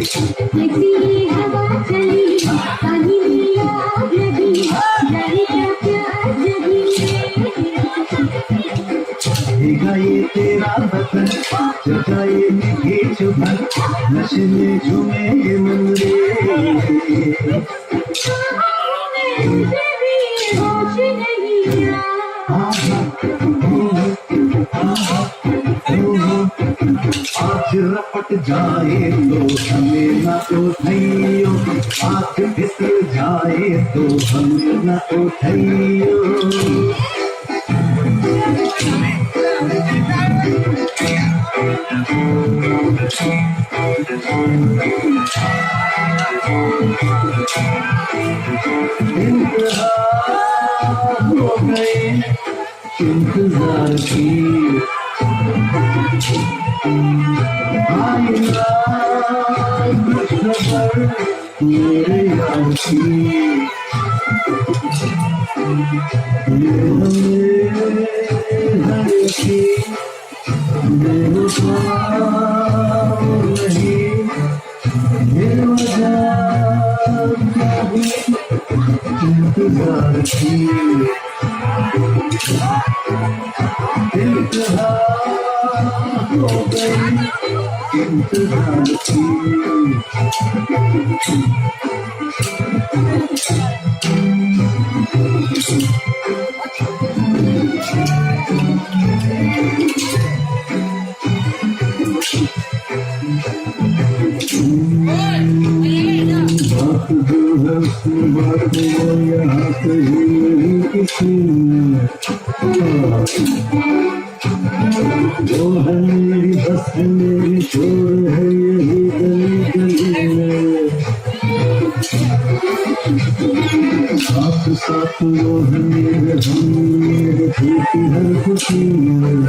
कैसी हवा चली पानी में आग लगी जाने क्या प्यास जगी रहेगा ये तेरा बदन जगाए मीठे चुभन नशे में झूमे ये मन रे मुझे भी होश नहीं आज रपट जाए तो हमें न उठाइयो आँख फिसल जाए तो हमें न उठाइयो इंतहा हो गए इंतजार की आईना कुछ खबर मेरे यार की ये हमें हर की बेवफा नहीं बेवजह इंतजार की इंतहा हो गई इंतजार की बात जो है उसकी बात वो यहाँ पे ही नहीं किसी वो है मेरी बस मेरी छोड़ है यही गली गली में साथ साथ वो है मेरे हम मेरे हर खुशी में